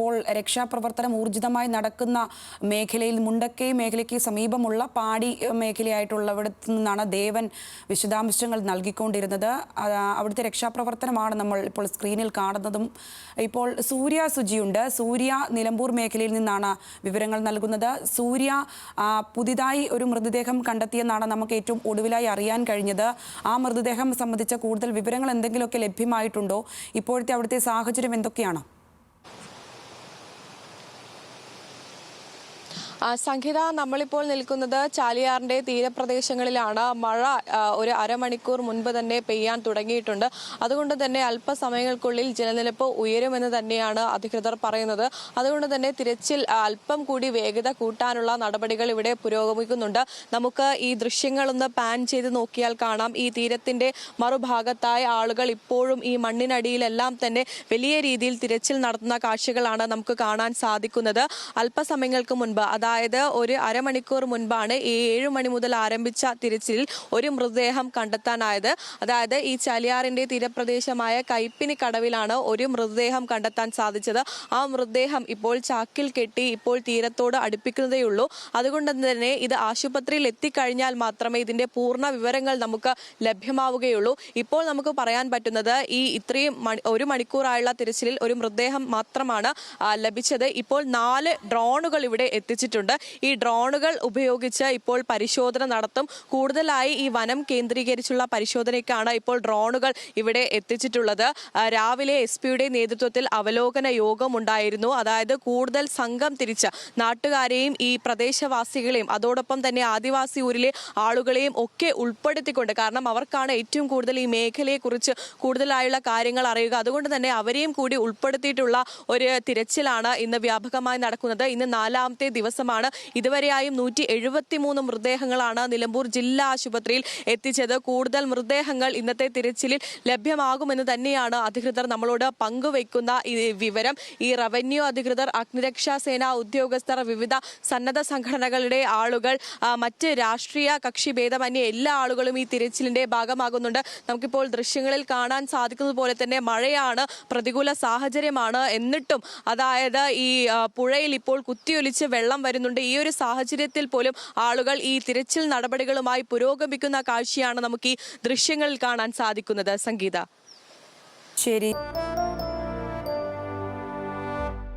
ഇപ്പോൾ രക്ഷാപ്രവർത്തനം ഊർജിതമായി നടക്കുന്ന മേഖലയിൽ മുണ്ടക്കൈ മേഖലയ്ക്ക് സമീപമുള്ള പാടി മേഖലയായിട്ടുള്ളവിടത്തു നിന്നാണ് ദേവൻ വിശദാംശങ്ങൾ നൽകിക്കൊണ്ടിരുന്നത്. അവിടുത്തെ രക്ഷാപ്രവർത്തനമാണ് നമ്മൾ ഇപ്പോൾ സ്ക്രീനിൽ കാണുന്നതും. ഇപ്പോൾ സൂര്യ സുജിയുണ്ട്. സൂര്യ നിലമ്പൂർ മേഖലയിൽ നിന്നാണ് വിവരങ്ങൾ നൽകുന്നത്. സൂര്യ, പുതിയതായി ഒരു മൃതദേഹം കണ്ടെത്തിയെന്നാണ് നമുക്ക് ഏറ്റവും ഒടുവിലായി അറിയാൻ കഴിഞ്ഞത്. ആ മൃതദേഹം സംബന്ധിച്ച കൂടുതൽ വിവരങ്ങൾ എന്തെങ്കിലുമൊക്കെ ലഭ്യമായിട്ടുണ്ടോ? ഇപ്പോഴത്തെ അവിടുത്തെ സാഹചര്യം എന്തൊക്കെയാണ്? സംഗീത, നമ്മളിപ്പോൾ നിൽക്കുന്നത് ചാലിയാറിന്റെ തീരപ്രദേശങ്ങളിലാണ്. മഴ ഒരു അരമണിക്കൂർ മുൻപ് തന്നെ പെയ്യാൻ തുടങ്ങിയിട്ടുണ്ട്. അതുകൊണ്ട് തന്നെ അല്പസമയങ്ങൾക്കുള്ളിൽ ജലനിരപ്പ് ഉയരുമെന്ന് തന്നെയാണ് അധികൃതർ പറയുന്നത്. അതുകൊണ്ട് തന്നെ തിരച്ചിൽ അല്പം കൂടി വേഗത കൂട്ടാനുള്ള നടപടികൾ ഇവിടെ പുരോഗമിക്കുന്നുണ്ട്. നമുക്ക് ഈ ദൃശ്യങ്ങളൊന്ന് പാൻ ചെയ്ത് നോക്കിയാൽ കാണാം, ഈ തീരത്തിന്റെ മറുഭാഗത്തായ ആളുകൾ ഇപ്പോഴും ഈ മണ്ണിനടിയിലെല്ലാം തന്നെ വലിയ രീതിയിൽ തിരച്ചിൽ നടത്തുന്ന കാഴ്ചകളാണ് നമുക്ക് കാണാൻ സാധിക്കുന്നത്. അല്പസമയങ്ങൾക്ക് മുൻപ്, അതായത് ഒരു അരമണിക്കൂർ മുൻപാണ് 7 മണി മുതൽ ആരംഭിച്ച തിരച്ചിലിൽ ഒരു മൃതദേഹം കണ്ടെത്താനായത്. അതായത് ഈ ചാലിയാറിന്റെ തീരപ്രദേശമായ കൈപ്പിനി കടവിലാണ് ഒരു മൃതദേഹം കണ്ടെത്താൻ സാധിച്ചത്. ആ മൃതദേഹം ഇപ്പോൾ ചാക്കിൽ കെട്ടി ഇപ്പോൾ തീരത്തോട് അടുപ്പിക്കുന്നതേയുള്ളൂ. അതുകൊണ്ട് തന്നെ ഇത് ആശുപത്രിയിൽ എത്തിക്കഴിഞ്ഞാൽ മാത്രമേ ഇതിന്റെ പൂർണ്ണ വിവരങ്ങൾ നമുക്ക് ലഭ്യമാവുകയുള്ളൂ. ഇപ്പോൾ നമുക്ക് പറയാൻ പറ്റുന്നത് ഈ ഇത്രയും ഒരു മണിക്കൂറായുള്ള തിരച്ചിലിൽ ഒരു മൃതദേഹം മാത്രമാണ് ലഭിച്ചത്. ഇപ്പോൾ 4 ഡ്രോണുകൾ ഇവിടെ എത്തിച്ചിട്ടുണ്ട്. ഈ ഡ്രോണുകൾ ഉപയോഗിച്ച് ഇപ്പോൾ പരിശോധന നടത്തും. കൂടുതലായി ഈ വനം കേന്ദ്രീകരിച്ചുള്ള പരിശോധനയ്ക്കാണ് ഇപ്പോൾ ഡ്രോണുകൾ ഇവിടെ എത്തിച്ചിട്ടുള്ളത്. രാവിലെ SP-യുടെ നേതൃത്വത്തിൽ അവലോകന യോഗം ഉണ്ടായിരുന്നു. അതായത് കൂടുതൽ സംഘം തിരിച്ച് നാട്ടുകാരെയും ഈ പ്രദേശവാസികളെയും അതോടൊപ്പം തന്നെ ആദിവാസി ഊരിലെ ആളുകളെയും ഒക്കെ ഉൾപ്പെടുത്തിക്കൊണ്ട്, കാരണം അവർക്കാണ് ഏറ്റവും കൂടുതൽ ഈ മേഖലയെക്കുറിച്ച് കൂടുതലായുള്ള കാര്യങ്ങൾ അറിയുക. അതുകൊണ്ട് തന്നെ അവരെയും കൂടി ഉൾപ്പെടുത്തിയിട്ടുള്ള ഒരു തിരച്ചിലാണ് ഇന്ന് വ്യാപകമായി നടക്കുന്നത്. ഇന്ന് 4ാമത്തെ ദിവസമാണ്. ഇതുവരെയായും 173 മൃതദേഹങ്ങളാണ് നിലമ്പൂർ ജില്ലാ ആശുപത്രിയിൽ എത്തിച്ചത്. കൂടുതൽ മൃതദേഹങ്ങൾ ഇന്നത്തെ തിരച്ചിലിൽ ലഭ്യമാകുമെന്ന് തന്നെയാണ് അധികൃതർ നമ്മളോട് പങ്കുവയ്ക്കുന്ന ഈ വിവരം. ഈ റവന്യൂ അധികൃതർ, അഗ്നിരക്ഷാ സേന ഉദ്യോഗസ്ഥർ, വിവിധ സന്നദ്ധ സംഘടനകളുടെ ആളുകൾ, മറ്റ് രാഷ്ട്രീയ കക്ഷി ഭേദമന്യേ എല്ലാ ആളുകളും ഈ തിരച്ചിലിന്റെ ഭാഗമാകുന്നുണ്ട്. നമുക്കിപ്പോൾ ദൃശ്യങ്ങളിൽ കാണാൻ സാധിക്കുന്നത് പോലെ തന്നെ മഴയാണ്, പ്രതികൂല സാഹചര്യമാണ്. എന്നിട്ടും അതായത് ഈ പുഴയിൽ ഇപ്പോൾ കുത്തിയൊലിച്ച് വെള്ളം വരുന്നുണ്ട്. ഈ ഒരു സാഹചര്യത്തിൽ പോലും ആളുകൾ ഈ തിരച്ചിൽ നടപടികളുമായി പുരോഗമിക്കുന്ന കാഴ്ചയാണ് നമുക്ക് ഈ ദൃശ്യങ്ങളിൽ കാണാൻ സാധിക്കുന്നത്. സംഗീത, ശരി.